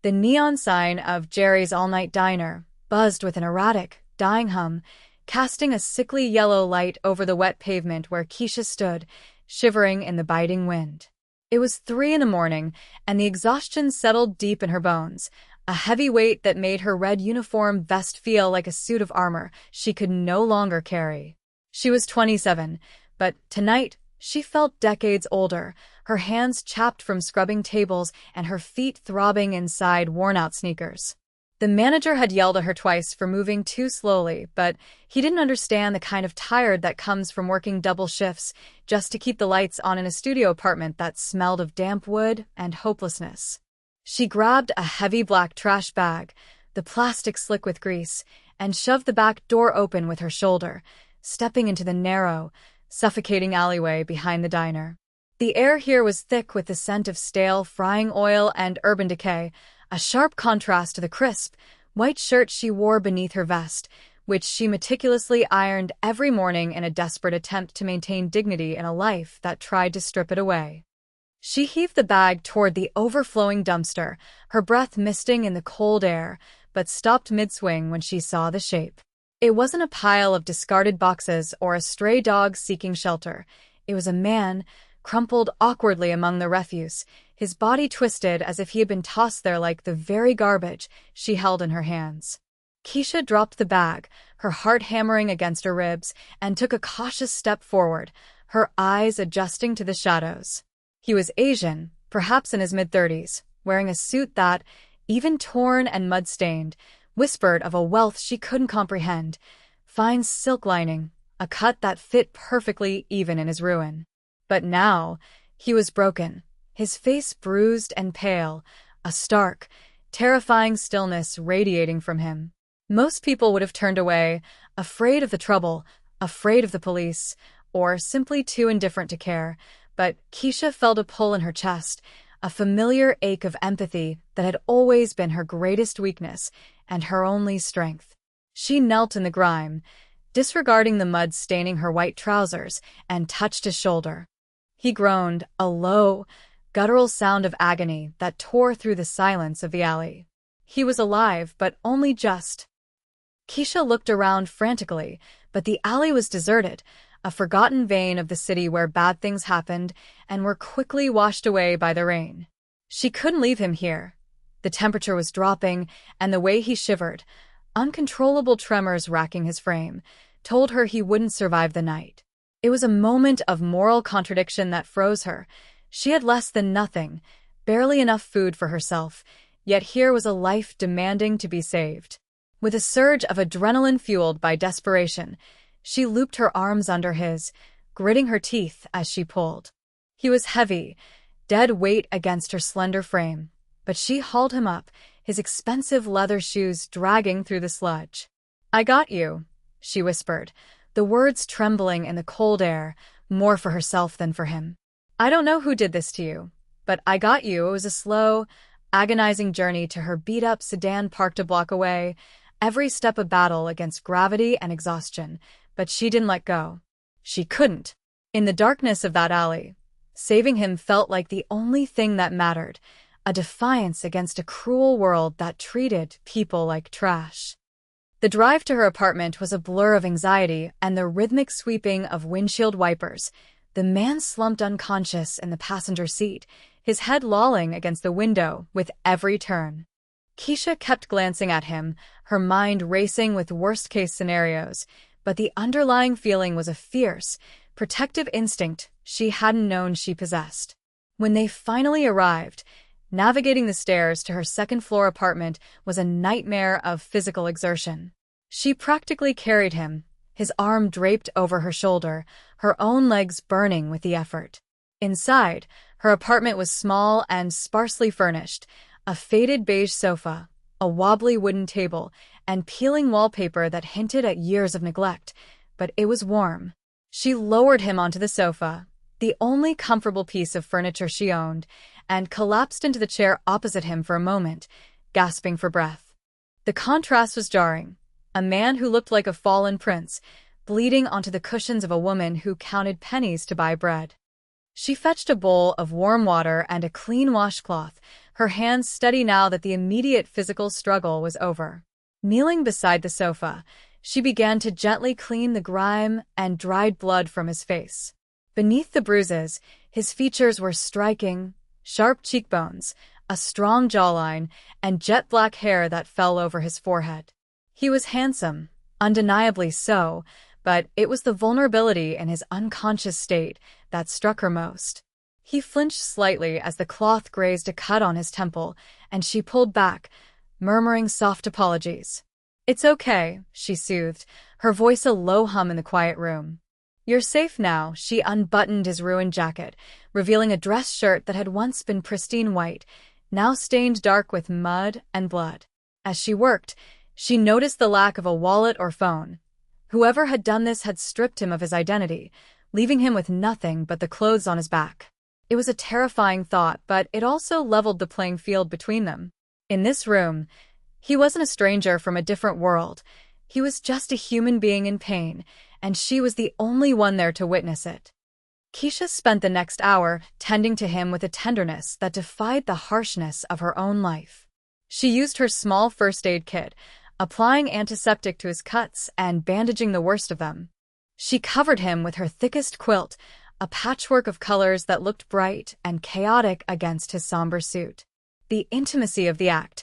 The neon sign of Jerry's all-night diner buzzed with an erratic, dying hum, casting a sickly yellow light over the wet pavement where Kesha stood, shivering in the biting wind. It was 3 in the morning, and the exhaustion settled deep in her bones, a heavy weight that made her red uniform vest feel like a suit of armor she could no longer carry. She was 27, but tonight she felt decades older, her hands chapped from scrubbing tables and her feet throbbing inside worn-out sneakers. The manager had yelled at her twice for moving too slowly, but he didn't understand the kind of tired that comes from working double shifts just to keep the lights on in a studio apartment that smelled of damp wood and hopelessness. She grabbed a heavy black trash bag, the plastic slick with grease, and shoved the back door open with her shoulder, stepping into the narrow, suffocating alleyway behind the diner. The air here was thick with the scent of stale frying oil and urban decay, a sharp contrast to the crisp, white shirt she wore beneath her vest, which she meticulously ironed every morning in a desperate attempt to maintain dignity in a life that tried to strip it away. She heaved the bag toward the overflowing dumpster, her breath misting in the cold air, but stopped mid-swing when she saw the shape. It wasn't a pile of discarded boxes or a stray dog seeking shelter. It was a man, crumpled awkwardly among the refuse, his body twisted as if he had been tossed there like the very garbage she held in her hands. Kesha dropped the bag, her heart hammering against her ribs, and took a cautious step forward, her eyes adjusting to the shadows. He was Asian, perhaps in his mid-30s, wearing a suit that, even torn and mud-stained, whispered of a wealth she couldn't comprehend, fine silk lining, a cut that fit perfectly even in his ruin. But now, he was broken, his face bruised and pale, a stark, terrifying stillness radiating from him. Most people would have turned away, afraid of the trouble, afraid of the police, or simply too indifferent to care, but Kesha felt a pull in her chest, a familiar ache of empathy that had always been her greatest weakness and her only strength. She knelt in the grime, disregarding the mud staining her white trousers, and touched his shoulder. He groaned, a low, guttural sound of agony that tore through the silence of the alley. He was alive, but only just. Kesha looked around frantically, but the alley was deserted, a forgotten vein of the city where bad things happened and were quickly washed away by the rain. She couldn't leave him here. The temperature was dropping, and the way he shivered, uncontrollable tremors racking his frame, told her he wouldn't survive the night. It was a moment of moral contradiction that froze her. She had less than nothing, barely enough food for herself, yet here was a life demanding to be saved. With a surge of adrenaline fueled by desperation, she looped her arms under his, gritting her teeth as she pulled. He was heavy, dead weight against her slender frame, but she hauled him up, his expensive leather shoes dragging through the sludge. "I got you," she whispered, the words trembling in the cold air, more for herself than for him. "I don't know who did this to you, but I got you." It was a slow, agonizing journey to her beat-up sedan parked a block away, every step a battle against gravity and exhaustion, but she didn't let go. She couldn't. In the darkness of that alley, saving him felt like the only thing that mattered, a defiance against a cruel world that treated people like trash. The drive to her apartment was a blur of anxiety and the rhythmic sweeping of windshield wipers. The man slumped unconscious in the passenger seat, his head lolling against the window with every turn. Kesha kept glancing at him, her mind racing with worst-case scenarios, but the underlying feeling was a fierce, protective instinct she hadn't known she possessed. When they finally arrived, navigating the stairs to her second-floor apartment was a nightmare of physical exertion. She practically carried him, his arm draped over her shoulder, her own legs burning with the effort. Inside, her apartment was small and sparsely furnished, a faded beige sofa, a wobbly wooden table, and peeling wallpaper that hinted at years of neglect, but it was warm. She lowered him onto the sofa, the only comfortable piece of furniture she owned, and collapsed into the chair opposite him for a moment, gasping for breath. The contrast was jarring. A man who looked like a fallen prince, bleeding onto the cushions of a woman who counted pennies to buy bread. She fetched a bowl of warm water and a clean washcloth, her hands steady now that the immediate physical struggle was over. Kneeling beside the sofa, she began to gently clean the grime and dried blood from his face. Beneath the bruises, his features were striking: sharp cheekbones, a strong jawline, and jet-black hair that fell over his forehead. He was handsome, undeniably so, but it was the vulnerability in his unconscious state that struck her most. He flinched slightly as the cloth grazed a cut on his temple, and she pulled back, murmuring soft apologies. "It's okay," she soothed, her voice a low hum in the quiet room. "You're safe now." She unbuttoned his ruined jacket, revealing a dress shirt that had once been pristine white, now stained dark with mud and blood. As she worked, she noticed the lack of a wallet or phone. Whoever had done this had stripped him of his identity, leaving him with nothing but the clothes on his back. It was a terrifying thought, but it also leveled the playing field between them. In this room, he wasn't a stranger from a different world. He was just a human being in pain, and she was the only one there to witness it. Kesha spent the next hour tending to him with a tenderness that defied the harshness of her own life. She used her small first aid kit, applying antiseptic to his cuts and bandaging the worst of them. She covered him with her thickest quilt, a patchwork of colors that looked bright and chaotic against his somber suit. The intimacy of the act,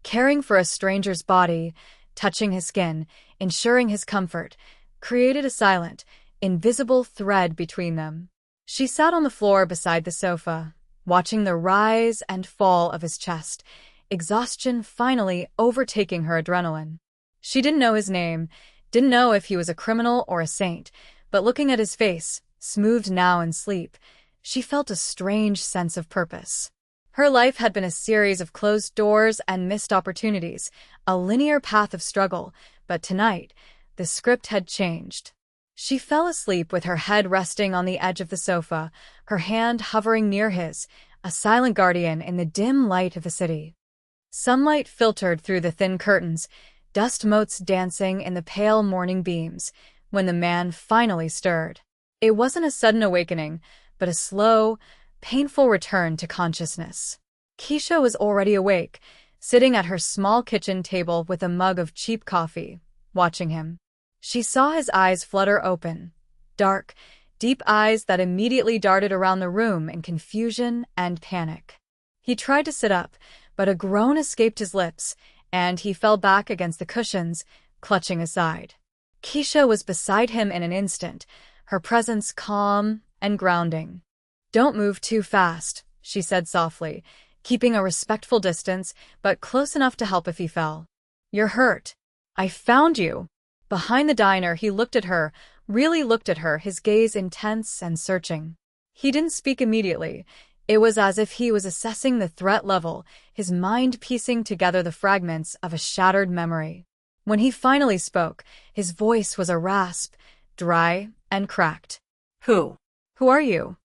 caring for a stranger's body, touching his skin, ensuring his comfort, created a silent, invisible thread between them. She sat on the floor beside the sofa, watching the rise and fall of his chest, exhaustion finally overtaking her adrenaline. She didn't know his name, didn't know if he was a criminal or a saint, but looking at his face, smoothed now in sleep, she felt a strange sense of purpose. Her life had been a series of closed doors and missed opportunities, a linear path of struggle, but tonight, the script had changed. She fell asleep with her head resting on the edge of the sofa, her hand hovering near his, a silent guardian in the dim light of the city. Sunlight filtered through the thin curtains, dust motes dancing in the pale morning beams, when the man finally stirred. It wasn't a sudden awakening, but a slow, painful return to consciousness. Kesha was already awake, sitting at her small kitchen table with a mug of cheap coffee, watching him. She saw his eyes flutter open, dark, deep eyes that immediately darted around the room in confusion and panic. He tried to sit up, but a groan escaped his lips, and he fell back against the cushions, clutching his side. Kesha was beside him in an instant, her presence calm and grounding. "Don't move too fast," she said softly, keeping a respectful distance, but close enough to help if he fell. "You're hurt. I found you." Behind the diner, he looked at her, really looked at her, his gaze intense and searching. He didn't speak immediately. It was as if he was assessing the threat level, his mind piecing together the fragments of a shattered memory. When he finally spoke, his voice was a rasp, dry and cracked. Who are you?"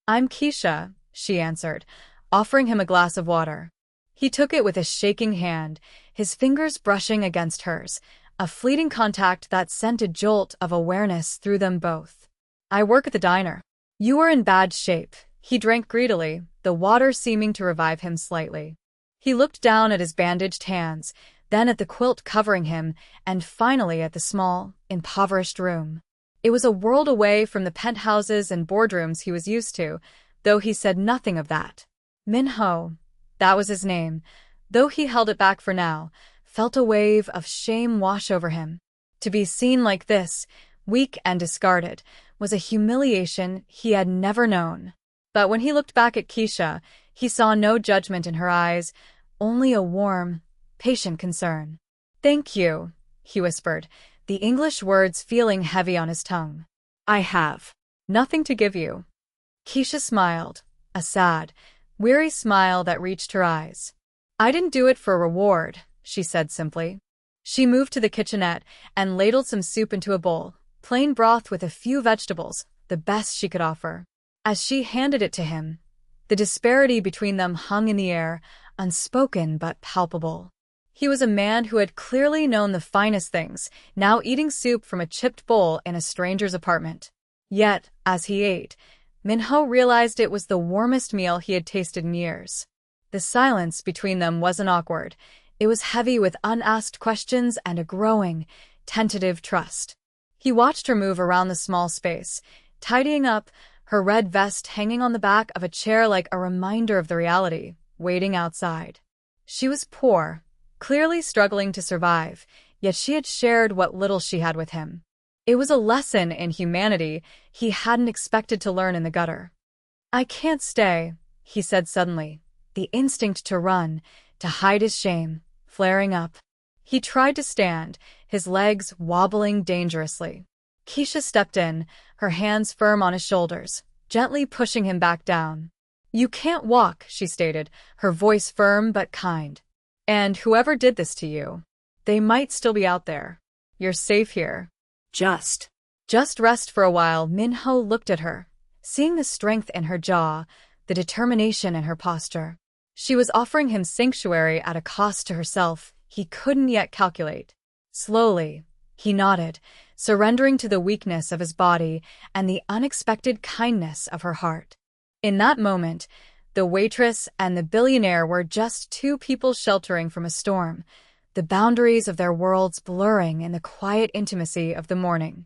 "I'm Kesha," she answered, offering him a glass of water. He took it with a shaking hand, his fingers brushing against hers, a fleeting contact that sent a jolt of awareness through them both. "I work at the diner." "You are in bad shape." He drank greedily, the water seeming to revive him slightly. He looked down at his bandaged hands, then at the quilt covering him, and finally at the small, impoverished room. It was a world away from the penthouses and boardrooms he was used to, though he said nothing of that. Min-ho, that was his name, though he held it back for now, felt a wave of shame wash over him. To be seen like this, weak and discarded, was a humiliation he had never known. But when he looked back at Kesha, he saw no judgment in her eyes, only a warm, patient concern. "Thank you," he whispered, the English words feeling heavy on his tongue. "I have nothing to give you." Kesha smiled, a sad, weary smile that reached her eyes. "I didn't do it for a reward," she said simply. She moved to the kitchenette and ladled some soup into a bowl, plain broth with a few vegetables, the best she could offer. As she handed it to him, the disparity between them hung in the air, unspoken but palpable. He was a man who had clearly known the finest things, now eating soup from a chipped bowl in a stranger's apartment. Yet, as he ate, Min-ho realized it was the warmest meal he had tasted in years. The silence between them wasn't awkward. It was heavy with unasked questions and a growing, tentative trust. He watched her move around the small space, tidying up, her red vest hanging on the back of a chair like a reminder of the reality waiting outside. She was poor, clearly struggling to survive, yet she had shared what little she had with him. It was a lesson in humanity he hadn't expected to learn in the gutter. "I can't stay," he said suddenly, the instinct to run, to hide his shame, flaring up. He tried to stand, his legs wobbling dangerously. Kesha stepped in, her hands firm on his shoulders, gently pushing him back down. "You can't walk," she stated, her voice firm but kind. "And whoever did this to you, they might still be out there. You're safe here. Just rest for a while." Minho looked at her, seeing the strength in her jaw, the determination in her posture. She was offering him sanctuary at a cost to herself he couldn't yet calculate. Slowly, he nodded, surrendering to the weakness of his body and the unexpected kindness of her heart. In that moment, the waitress and the billionaire were just two people sheltering from a storm, the boundaries of their worlds blurring in the quiet intimacy of the morning.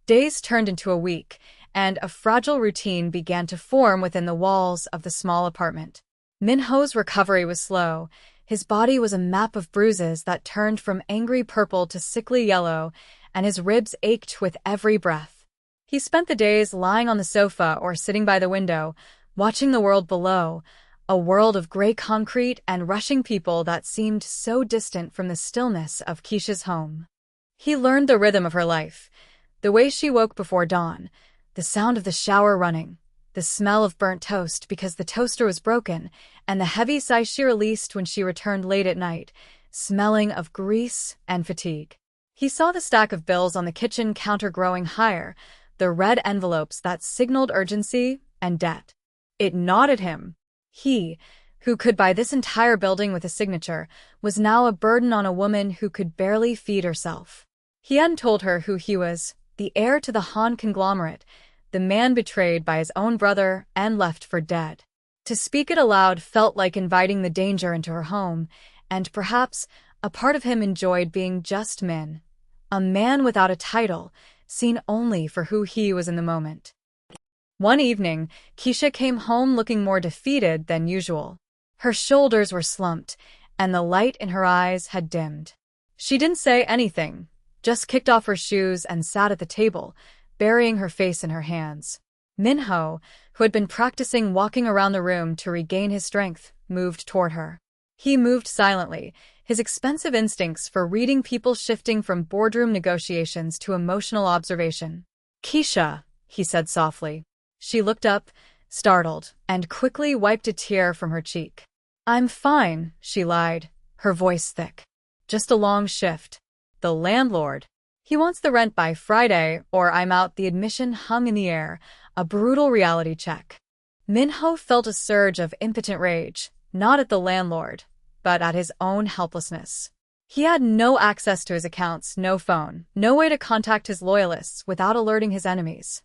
Days turned into a week, and a fragile routine began to form within the walls of the small apartment. Minho's recovery was slow. His body was a map of bruises that turned from angry purple to sickly yellow, and his ribs ached with every breath. He spent the days lying on the sofa or sitting by the window, watching the world below, a world of gray concrete and rushing people that seemed so distant from the stillness of Kesha's home. He learned the rhythm of her life, the way she woke before dawn, the sound of the shower running, the smell of burnt toast because the toaster was broken, and the heavy sigh she released when she returned late at night, smelling of grease and fatigue. He saw the stack of bills on the kitchen counter growing higher, the red envelopes that signaled urgency and debt. It gnawed him. He, who could buy this entire building with a signature, was now a burden on a woman who could barely feed herself. He hadn't told her who he was, the heir to the Han conglomerate, the man betrayed by his own brother and left for dead. To speak it aloud felt like inviting the danger into her home, and perhaps a part of him enjoyed being just Min, a man without a title, seen only for who he was in the moment. One evening, Kesha came home looking more defeated than usual. Her shoulders were slumped, and the light in her eyes had dimmed. She didn't say anything, just kicked off her shoes and sat at the table, burying her face in her hands. Minho, who had been practicing walking around the room to regain his strength, moved toward her. He moved silently, his expensive instincts for reading people shifting from boardroom negotiations to emotional observation. "Kesha," he said softly. She looked up, startled, and quickly wiped a tear from her cheek. "I'm fine," she lied, her voice thick. "Just a long shift. The landlord. He wants the rent by Friday, or I'm out." The admission hung in the air, a brutal reality check. Minho felt a surge of impotent rage, not at the landlord, but at his own helplessness. He had no access to his accounts, no phone, no way to contact his loyalists without alerting his enemies.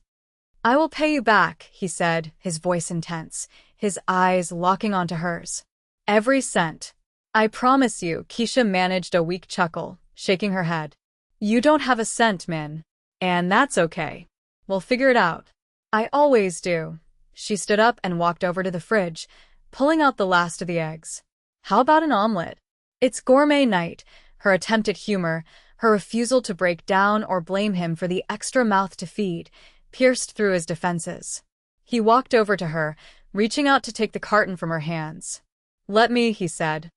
"I will pay you back," he said, his voice intense, his eyes locking onto hers. "Every cent. I promise you." Kesha managed a weak chuckle, shaking her head. "You don't have a cent, Min. And that's okay. We'll figure it out." "I always do." She stood up and walked over to the fridge, pulling out the last of the eggs. "How about an omelet?" It's gourmet night, her attempt at humor, her refusal to break down or blame him for the extra mouth to feed, pierced through his defenses. He walked over to her, reaching out to take the carton from her hands. "Let me," he said.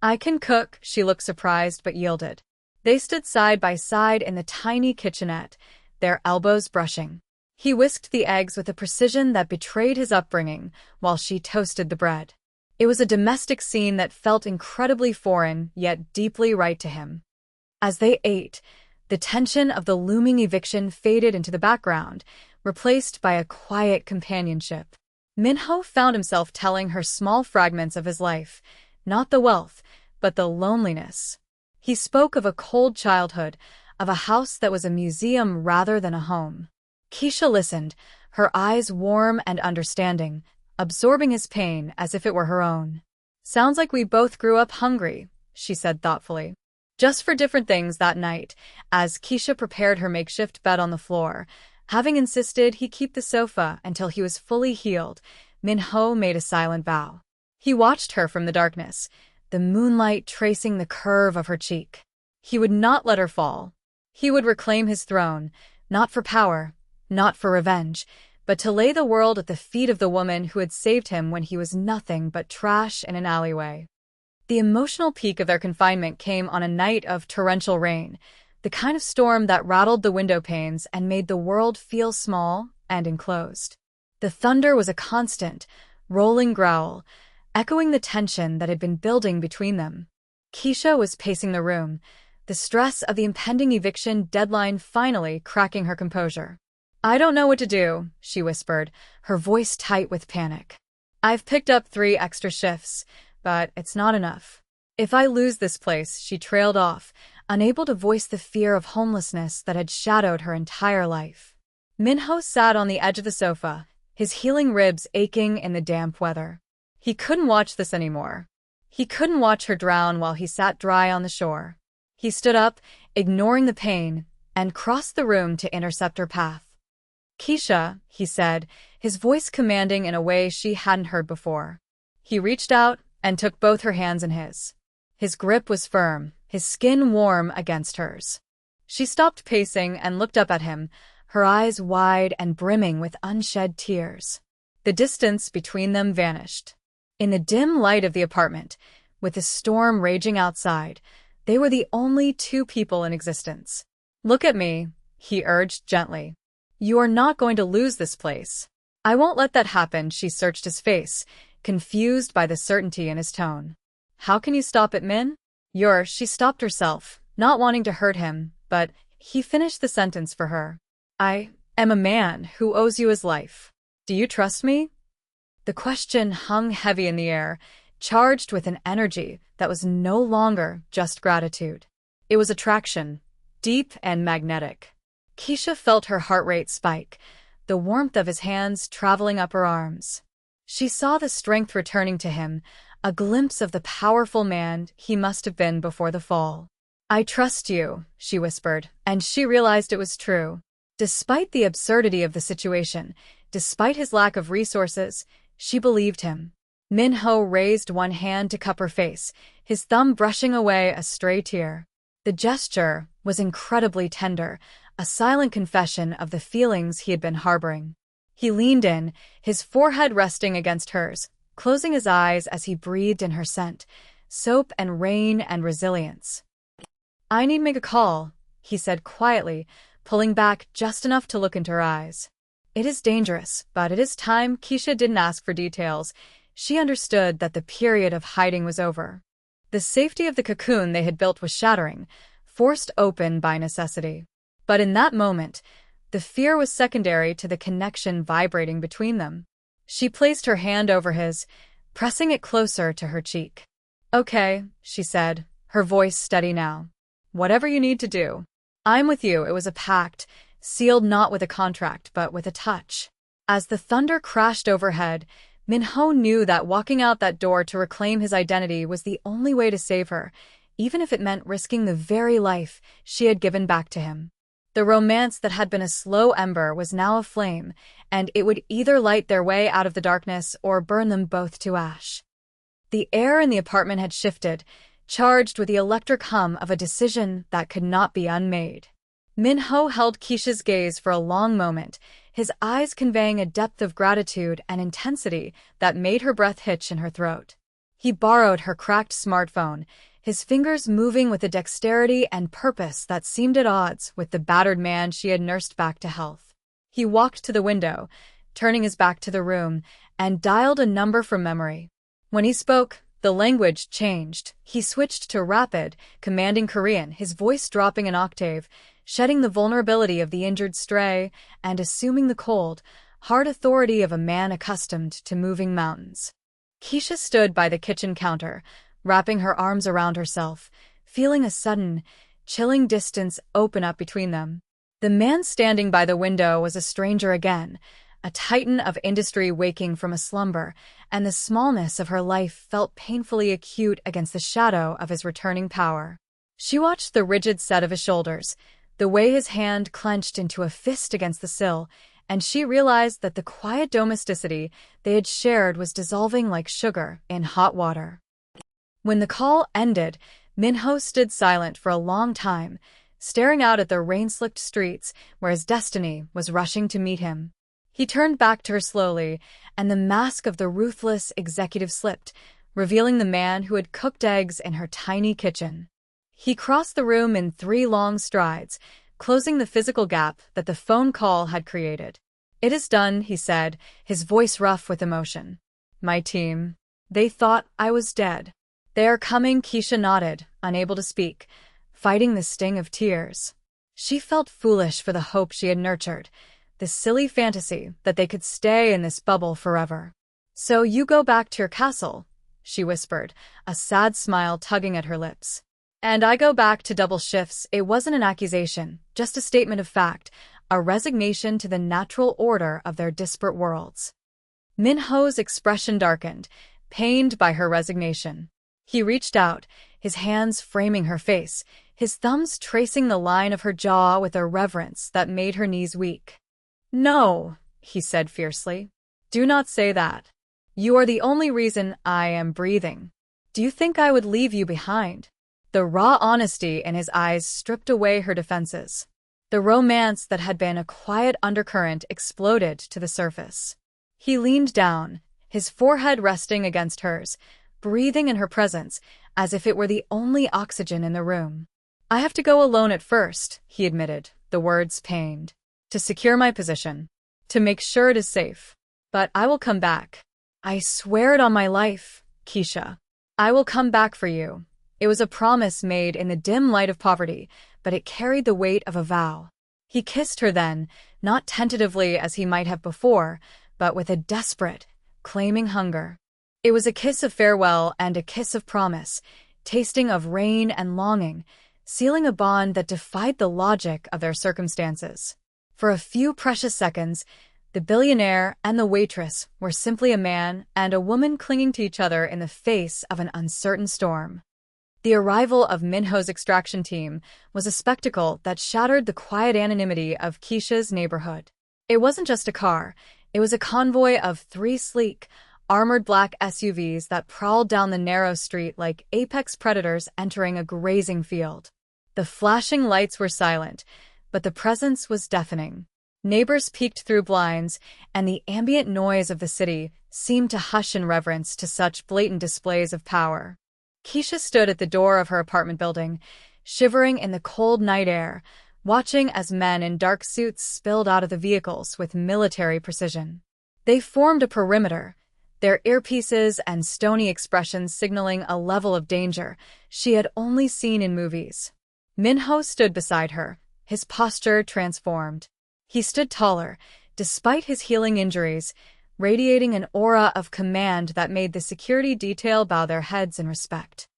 "I can cook." She looked surprised but yielded. They stood side by side in the tiny kitchenette, their elbows brushing. He whisked the eggs with a precision that betrayed his upbringing, while she toasted the bread. It was a domestic scene that felt incredibly foreign, yet deeply right to him. As they ate, the tension of the looming eviction faded into the background, replaced by a quiet companionship. Minho found himself telling her small fragments of his life, not the wealth, but the loneliness. He spoke of a cold childhood, of a house that was a museum rather than a home. Kesha listened, her eyes warm and understanding, absorbing his pain as if it were her own. Sounds like we both grew up hungry, she said thoughtfully. Just for different things that night, as Kesha prepared her makeshift bed on the floor, having insisted he keep the sofa until he was fully healed, Min-ho made a silent vow. He watched her from the darkness, the moonlight tracing the curve of her cheek. He would not let her fall. He would reclaim his throne, not for power, not for revenge, but to lay the world at the feet of the woman who had saved him when he was nothing but trash in an alleyway. The emotional peak of their confinement came on a night of torrential rain, the kind of storm that rattled the window panes and made the world feel small and enclosed. The thunder was a constant, rolling growl, echoing the tension that had been building between them. Kesha was pacing the room, the stress of the impending eviction deadline finally cracking her composure. "I don't know what to do," she whispered, her voice tight with panic. "I've picked up 3 extra shifts, but it's not enough. If I lose this place," she trailed off, unable to voice the fear of homelessness that had shadowed her entire life. Min-ho sat on the edge of the sofa, his healing ribs aching in the damp weather. He couldn't watch this anymore. He couldn't watch her drown while he sat dry on the shore. He stood up, ignoring the pain, and crossed the room to intercept her path. "Kesha," he said, his voice commanding in a way she hadn't heard before. He reached out and took both her hands in his. His grip was firm, his skin warm against hers. She stopped pacing and looked up at him, her eyes wide and brimming with unshed tears. The distance between them vanished. In the dim light of the apartment, with the storm raging outside, they were the only 2 people in existence. "Look at me," he urged gently. "You are not going to lose this place." "I won't let that happen," she searched his face, confused by the certainty in his tone. "How can you stop it, Min?" She stopped herself, not wanting to hurt him, but he finished the sentence for her. "I am a man who owes you his life. Do you trust me?" The question hung heavy in the air, charged with an energy that was no longer just gratitude. It was attraction, deep and magnetic. Kesha felt her heart rate spike, the warmth of his hands traveling up her arms. She saw the strength returning to him, a glimpse of the powerful man he must have been before the fall. "I trust you," she whispered, and she realized it was true. Despite the absurdity of the situation, despite his lack of resources, she believed him. Min-ho raised one hand to cup her face, his thumb brushing away a stray tear. The gesture was incredibly tender, a silent confession of the feelings he had been harboring. He leaned in, his forehead resting against hers, closing his eyes as he breathed in her scent, soap and rain and resilience. "I need to make a call," he said quietly, pulling back just enough to look into her eyes. "It is dangerous, but it is time." Kesha didn't ask for details. She understood that the period of hiding was over. The safety of the cocoon they had built was shattering, forced open by necessity. But in that moment, the fear was secondary to the connection vibrating between them. She placed her hand over his, pressing it closer to her cheek. "Okay," she said, her voice steady now. "Whatever you need to do. I'm with you." It was a pact, sealed not with a contract but with a touch. As the thunder crashed overhead, Min-ho knew that walking out that door to reclaim his identity was the only way to save her, even if it meant risking the very life she had given back to him. The romance that had been a slow ember was now aflame, and it would either light their way out of the darkness or burn them both to ash. The air in the apartment had shifted, charged with the electric hum of a decision that could not be unmade. Min-ho held Kesha's gaze for a long moment, his eyes conveying a depth of gratitude and intensity that made her breath hitch in her throat. He borrowed her cracked smartphone, his fingers moving with a dexterity and purpose that seemed at odds with the battered man she had nursed back to health. He walked to the window, turning his back to the room, and dialed a number from memory. When he spoke, the language changed. He switched to rapid, commanding Korean, his voice dropping an octave, shedding the vulnerability of the injured stray and assuming the cold, hard authority of a man accustomed to moving mountains. Kesha stood by the kitchen counter, wrapping her arms around herself, feeling a sudden, chilling distance open up between them. The man standing by the window was a stranger again, a titan of industry waking from a slumber, and the smallness of her life felt painfully acute against the shadow of his returning power. She watched the rigid set of his shoulders, the way his hand clenched into a fist against the sill, and she realized that the quiet domesticity they had shared was dissolving like sugar in hot water. When the call ended, Minho stood silent for a long time, staring out at the rain-slicked streets where his destiny was rushing to meet him. He turned back to her slowly, and the mask of the ruthless executive slipped, revealing the man who had cooked eggs in her tiny kitchen. He crossed the room in 3 long strides, closing the physical gap that the phone call had created. "It is done," he said, his voice rough with emotion. "My team. They thought I was dead. They are coming," Kesha nodded, unable to speak, fighting the sting of tears. She felt foolish for the hope she had nurtured, the silly fantasy that they could stay in this bubble forever. "So you go back to your castle," she whispered, a sad smile tugging at her lips. "And I go back to double shifts." It wasn't an accusation, just a statement of fact, a resignation to the natural order of their disparate worlds. Minho's expression darkened, pained by her resignation. He reached out, his hands framing her face, his thumbs tracing the line of her jaw with a reverence that made her knees weak. "No," he said fiercely. "Do not say that. You are the only reason I am breathing. Do you think I would leave you behind?" The raw honesty in his eyes stripped away her defenses. The romance that had been a quiet undercurrent exploded to the surface. He leaned down, his forehead resting against hers, breathing in her presence as if it were the only oxygen in the room. "I have to go alone at first," he admitted, the words pained. "To secure my position. To make sure it is safe. But I will come back. I swear it on my life, Kesha. I will come back for you." It was a promise made in the dim light of poverty, but it carried the weight of a vow. He kissed her then, not tentatively as he might have before, but with a desperate, claiming hunger. It was a kiss of farewell and a kiss of promise, tasting of rain and longing, sealing a bond that defied the logic of their circumstances. For a few precious seconds, the billionaire and the waitress were simply a man and a woman clinging to each other in the face of an uncertain storm. The arrival of Minho's extraction team was a spectacle that shattered the quiet anonymity of Kesha's neighborhood. It wasn't just a car, it was a convoy of 3 sleek, armored black SUVs that prowled down the narrow street like apex predators entering a grazing field. The flashing lights were silent, but the presence was deafening. Neighbors peeked through blinds, and the ambient noise of the city seemed to hush in reverence to such blatant displays of power. Kesha stood at the door of her apartment building, shivering in the cold night air, watching as men in dark suits spilled out of the vehicles with military precision. They formed a perimeter, their earpieces and stony expressions signaling a level of danger she had only seen in movies. Minho stood beside her, his posture transformed. He stood taller, despite his healing injuries, radiating an aura of command that made the security detail bow their heads in respect.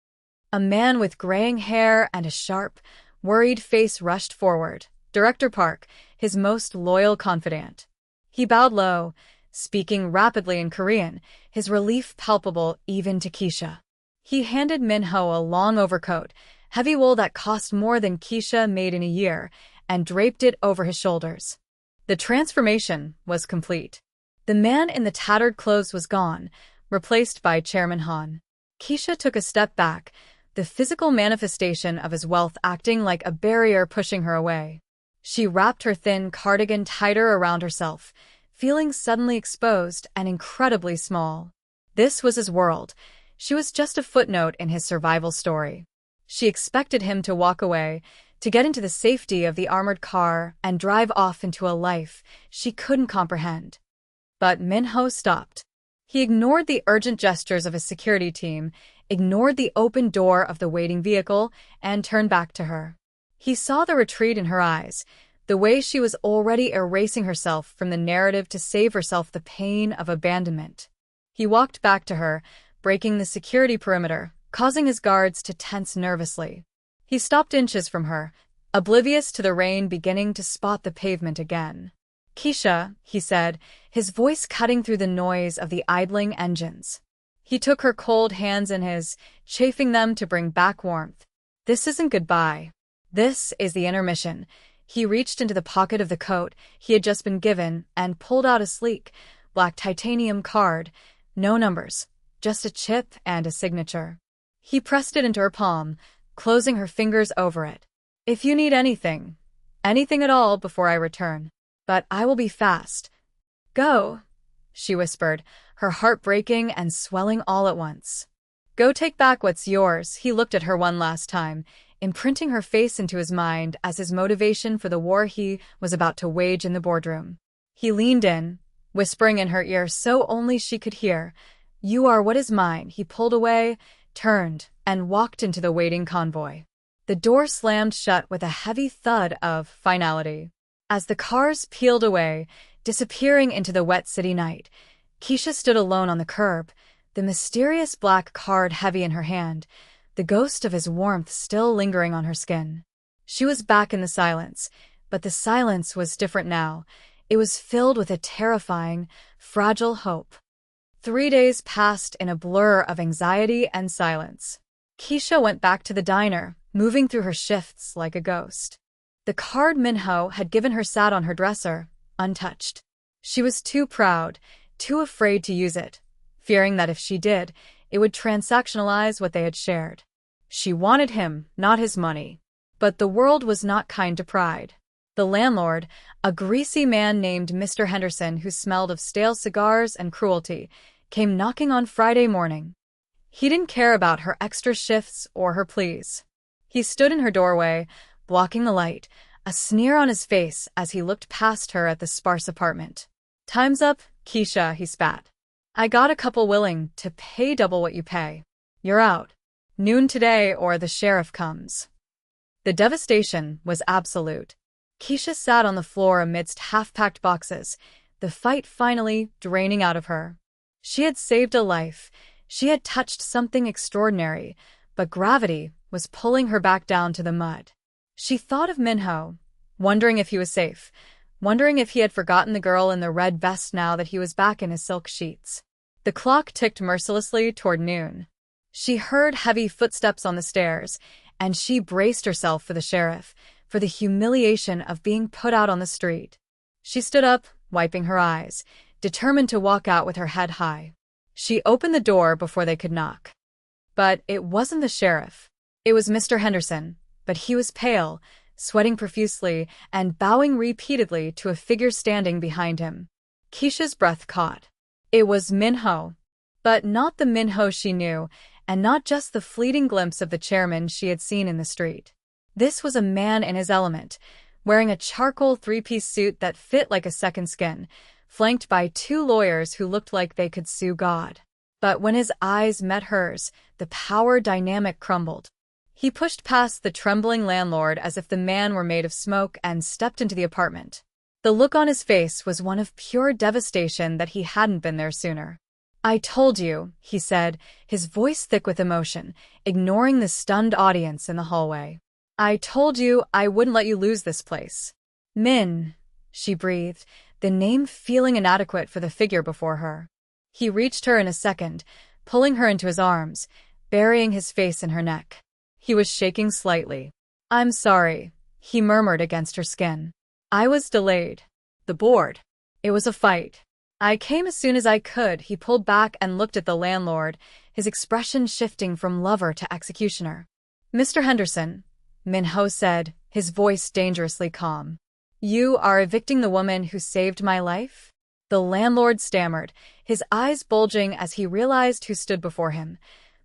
A man with graying hair and a sharp, worried face rushed forward, Director Park, his most loyal confidant. He bowed low, speaking rapidly in Korean, his relief palpable even to Kesha. He handed Minho a long overcoat, heavy wool that cost more than Kesha made in a year, and draped it over his shoulders. The transformation was complete. The man in the tattered clothes was gone, replaced by Chairman Han. Kesha took a step back, the physical manifestation of his wealth acting like a barrier pushing her away. She wrapped her thin cardigan tighter around herself, feeling suddenly exposed and incredibly small. This was his world. She was just a footnote in his survival story. She expected him to walk away, to get into the safety of the armored car and drive off into a life she couldn't comprehend. But Minho stopped. He ignored the urgent gestures of his security team, ignored the open door of the waiting vehicle, and turned back to her. He saw the retreat in her eyes, the way she was already erasing herself from the narrative to save herself the pain of abandonment. He walked back to her, breaking the security perimeter, causing his guards to tense nervously. He stopped inches from her, oblivious to the rain beginning to spot the pavement again. Kesha, he said, his voice cutting through the noise of the idling engines. He took her cold hands in his, chafing them to bring back warmth. This isn't goodbye. This is the intermission. He reached into the pocket of the coat he had just been given and pulled out a sleek, black titanium card. No numbers, just a chip and a signature. He pressed it into her palm, closing her fingers over it. If you need anything at all before I return. But I will be fast. Go, she whispered, her heart breaking and swelling all at once. Go take back what's yours. He looked at her one last time, imprinting her face into his mind as his motivation for the war he was about to wage in the boardroom. He leaned in, whispering in her ear so only she could hear, "You are what is mine." He pulled away, turned, and walked into the waiting convoy. The door slammed shut with a heavy thud of finality. As the cars peeled away, disappearing into the wet city night, Kesha stood alone on the curb, the mysterious black card heavy in her hand, the ghost of his warmth still lingering on her skin. She was back in the silence, but the silence was different now. It was filled with a terrifying, fragile hope. 3 days passed in a blur of anxiety and silence. Kesha went back to the diner, moving through her shifts like a ghost. The card Minho had given her sat on her dresser, untouched. She was too proud, too afraid to use it, fearing that if she did, it would transactionalize what they had shared. She wanted him, not his money. But the world was not kind to pride. The landlord, a greasy man named Mr. Henderson who smelled of stale cigars and cruelty, came knocking on Friday morning. He didn't care about her extra shifts or her pleas. He stood in her doorway, blocking the light, a sneer on his face as he looked past her at the sparse apartment. "Time's up, Kesha," he spat. "I got a couple willing to pay double what you pay. You're out. Noon today or the sheriff comes." The devastation was absolute. Kesha sat on the floor amidst half-packed boxes, the fight finally draining out of her. She had saved a life. She had touched something extraordinary, but gravity was pulling her back down to the mud. She thought of Minho, wondering if he was safe, wondering if he had forgotten the girl in the red vest now that he was back in his silk sheets. The clock ticked mercilessly toward noon. She heard heavy footsteps on the stairs, and she braced herself for the sheriff, for the humiliation of being put out on the street. She stood up, wiping her eyes, determined to walk out with her head high. She opened the door before they could knock. But it wasn't the sheriff. It was Mr. Henderson, but he was pale, sweating profusely, and bowing repeatedly to a figure standing behind him. Kesha's breath caught. It was Minho. But not the Minho she knew, and not just the fleeting glimpse of the chairman she had seen in the street. This was a man in his element, wearing a charcoal three-piece suit that fit like a second skin, flanked by 2 lawyers who looked like they could sue God. But when his eyes met hers, the power dynamic crumbled. He pushed past the trembling landlord as if the man were made of smoke and stepped into the apartment. The look on his face was one of pure devastation that he hadn't been there sooner. "I told you," he said, his voice thick with emotion, ignoring the stunned audience in the hallway. "I told you I wouldn't let you lose this place." "Min," she breathed, the name feeling inadequate for the figure before her. He reached her in a second, pulling her into his arms, burying his face in her neck. He was shaking slightly. "I'm sorry," he murmured against her skin. "I was delayed. The board. It was a fight. I came as soon as I could." He pulled back and looked at the landlord, his expression shifting from lover to executioner. "Mr. Henderson," Minho said, his voice dangerously calm. "You are evicting the woman who saved my life?" The landlord stammered, his eyes bulging as he realized who stood before him,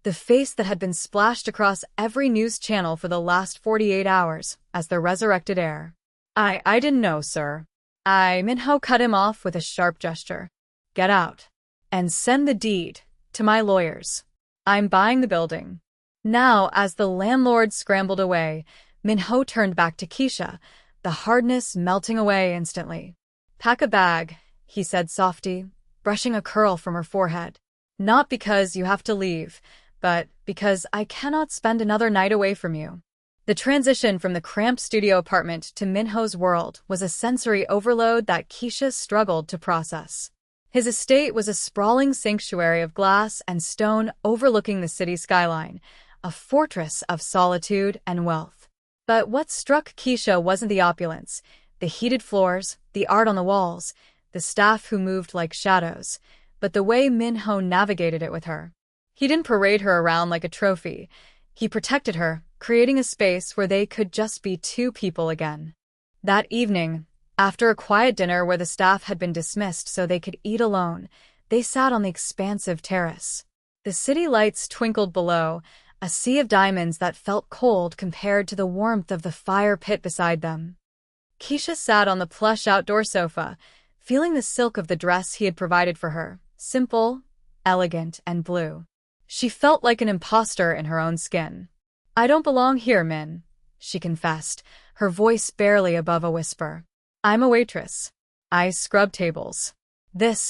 the face that had been splashed across every news channel for the last 48 hours as the resurrected heir. I didn't know, sir." Minho cut him off with a sharp gesture. "Get out. And send the deed to my lawyers. I'm buying the building." Now, as the landlord scrambled away, Minho turned back to Kesha, the hardness melting away instantly. "Pack a bag," he said softly, brushing a curl from her forehead. "Not because you have to leave, but because I cannot spend another night away from you." The transition from the cramped studio apartment to Minho's world was a sensory overload that Kesha struggled to process. His estate was a sprawling sanctuary of glass and stone overlooking the city skyline, a fortress of solitude and wealth. But what struck Kesha wasn't the opulence, the heated floors, the art on the walls, the staff who moved like shadows, but the way Minho navigated it with her. He didn't parade her around like a trophy. He protected her, creating a space where they could just be two people again. That evening, after a quiet dinner where the staff had been dismissed so they could eat alone, they sat on the expansive terrace. The city lights twinkled below, a sea of diamonds that felt cold compared to the warmth of the fire pit beside them. Kesha sat on the plush outdoor sofa, feeling the silk of the dress he had provided for her, simple, elegant, and blue. She felt like an imposter in her own skin. "I don't belong here, Min," she confessed, her voice barely above a whisper. "I'm a waitress. I scrub tables."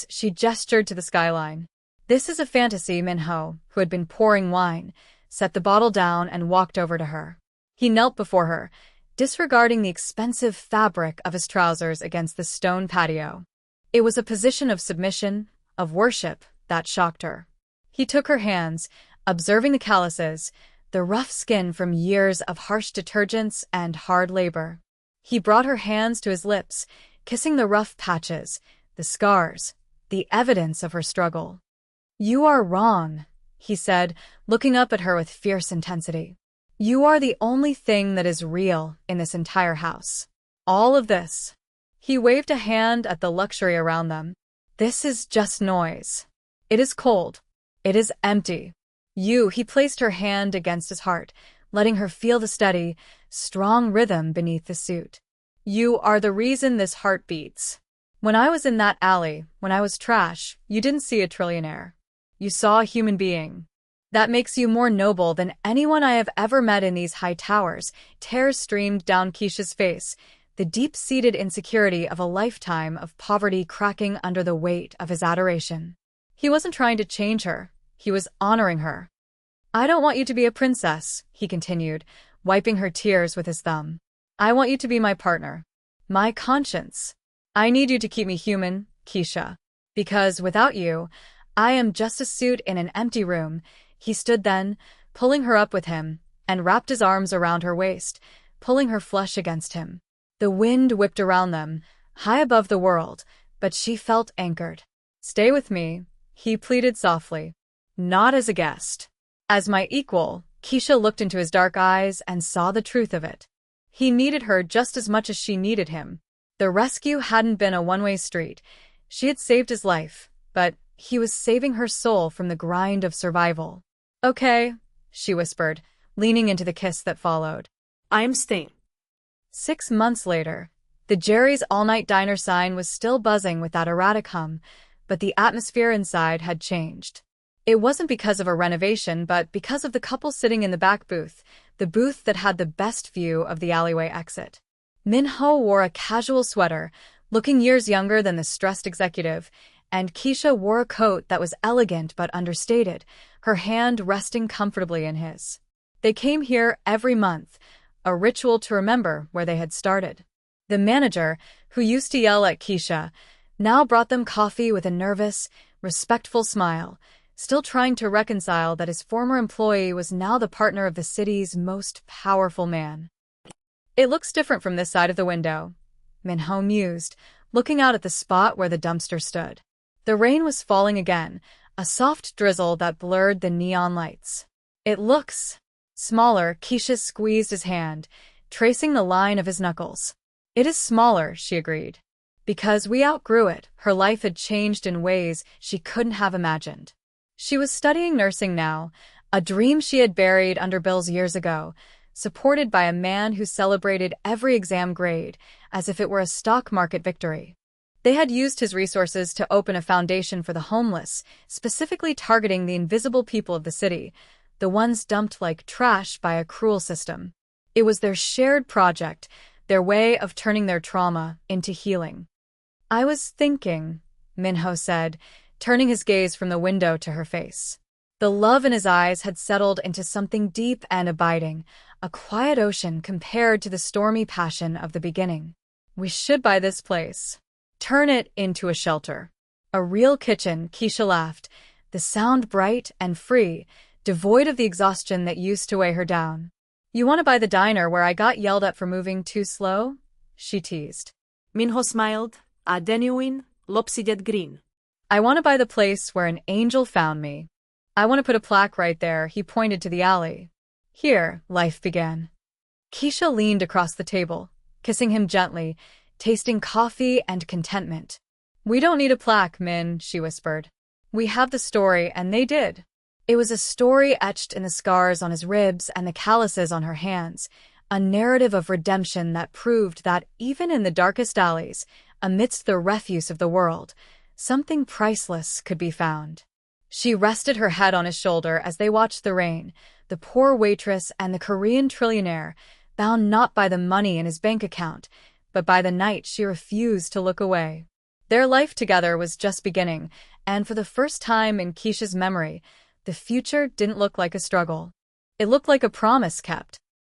She gestured to the skyline. "This is a fantasy," Minho, who had been pouring wine, set the bottle down and walked over to her. He knelt before her, disregarding the expensive fabric of his trousers against the stone patio. It was a position of submission, of worship, that shocked her. He took her hands, observing the calluses, the rough skin from years of harsh detergents and hard labor. He brought her hands to his lips, kissing the rough patches, the scars, the evidence of her struggle. "You are wrong," he said, looking up at her with fierce intensity. "You are the only thing that is real in this entire house. All of this." He waved a hand at the luxury around them. "This is just noise. It is cold. It is empty. He placed her hand against his heart, letting her feel the steady, strong rhythm beneath the suit. "You are the reason this heart beats. When I was in that alley, when I was trash, you didn't see a trillionaire. You saw a human being. That makes you more noble than anyone I have ever met in these high towers." Tears streamed down Kesha's face, the deep-seated insecurity of a lifetime of poverty cracking under the weight of his adoration. He wasn't trying to change her. He was honoring her. "I don't want you to be a princess," he continued, wiping her tears with his thumb. "I want you to be my partner. My conscience. I need you to keep me human, Kesha. Because without you, I am just a suit in an empty room." He stood then, pulling her up with him, and wrapped his arms around her waist, pulling her flush against him. The wind whipped around them, high above the world, but she felt anchored. "Stay with me," he pleaded softly. "Not as a guest. As my equal." Kesha looked into his dark eyes and saw the truth of it. He needed her just as much as she needed him. The rescue hadn't been a one-way street. She had saved his life, but he was saving her soul from the grind of survival. "Okay," she whispered, leaning into the kiss that followed. "I'm staying." 6 months later, the Jerry's all-night diner sign was still buzzing with that erratic hum, but the atmosphere inside had changed. It wasn't because of a renovation, but because of the couple sitting in the back booth, the booth that had the best view of the alleyway exit. Minho wore a casual sweater, looking years younger than the stressed executive, and Kesha wore a coat that was elegant but understated, her hand resting comfortably in his. They came here every month, a ritual to remember where they had started. The manager, who used to yell at Kesha, now brought them coffee with a nervous, respectful smile, still trying to reconcile that his former employee was now the partner of the city's most powerful man. "It looks different from this side of the window," Minho mused, looking out at the spot where the dumpster stood. The rain was falling again, a soft drizzle that blurred the neon lights. "It looks smaller." Kesha squeezed his hand, tracing the line of his knuckles. "It is smaller," she agreed. Because we outgrew it, her life had changed in ways she couldn't have imagined. She was studying nursing now, a dream she had buried under bills years ago, supported by a man who celebrated every exam grade as if it were a stock market victory. They had used his resources to open a foundation for the homeless, specifically targeting the invisible people of the city, the ones dumped like trash by a cruel system. It was their shared project, their way of turning their trauma into healing. "I was thinking," Minho said, turning his gaze from the window to her face. The love in his eyes had settled into something deep and abiding, a quiet ocean compared to the stormy passion of the beginning. We should buy this place. Turn it into a shelter. A real kitchen, Kesha laughed, the sound bright and free, devoid of the exhaustion that used to weigh her down. You want to buy the diner where I got yelled at for moving too slow? She teased. Minho smiled, a genuine, lopsided grin. I want to buy the place where an angel found me. I want to put a plaque right there, he pointed to the alley. Here, life began. Kesha leaned across the table, kissing him gently, tasting coffee and contentment. We don't need a plaque, Min, she whispered. We have the story, and they did. It was a story etched in the scars on his ribs and the calluses on her hands, a narrative of redemption that proved that even in the darkest alleys, amidst the refuse of the world, something priceless could be found. She rested her head on his shoulder as they watched the rain, the poor waitress and the Korean trillionaire, bound not by the money in his bank account, but by the night she refused to look away. Their life together was just beginning, and for the first time in Kesha's memory, the future didn't look like a struggle. It looked like a promise kept,